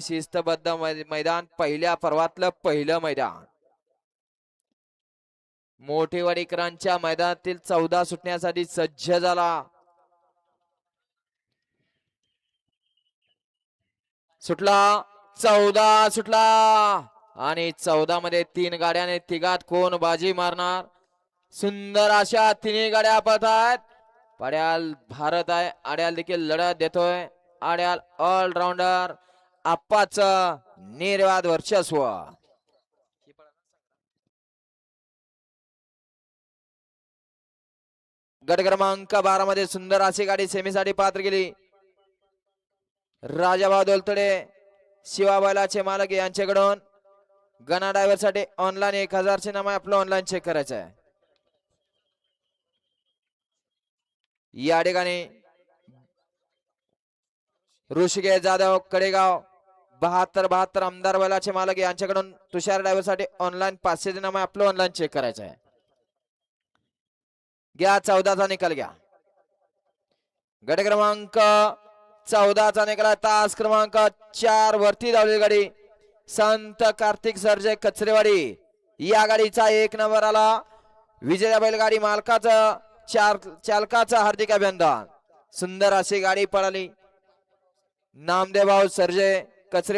शिस्तबद्ध मैदान, पहिल्या पर्वातलं पहिलं मैदान. मोठेवाडीकरांच्या मैदानातील 14 सुटण्यासाठी सज्ज झाला. सुटला 14 सुटला आणि 14 मध्ये 3 गाड्याने तिघात कोण बाजी मारणार. सुंदर अशा तिन्ही गाड्या पळतात. पड्याल भारत आहे, आड्याल देखील लढत देतोय. आड्याल ऑलराऊंडर आप्पाच निर्वाद वर्चस्व. गट क्रमांक 12 मध्ये सुंदर अशी गाडी सेमीसाठी पात्र गेली. राजाभाऊ दोलतडे शिवा बैलाचे मालक यांच्याकडून गणा ड्रायव्हर साठी ऑनलाईन 1000 चे नाम आपलं ऑनलाईन चेक करायचं आहे. या ठिकाणी ऋषिकेश जाधव कडेगाव 72 आमदार बैलाचे मालक यांच्याकडून तुषार ड्रायव्हर साठी ऑनलाईन 500 चे नाम आपलं ऑनलाईन चेक करायचं आहे. घ्या 14चा निकाल घ्या. गट क्रमांक 14चा निकाल तास क्रमांक 4 वरती धावलेली गाडी संत कार्तिक सर्जे कचरेवाडी. या गाडीचा 1 नंबर आला. विजया बैलगाडी मालकाचं चालकाचं हार्दिक अभिनंदन. सुंदर अशी गाडी पळाली. नामदेव भाऊ सर्जे कचरे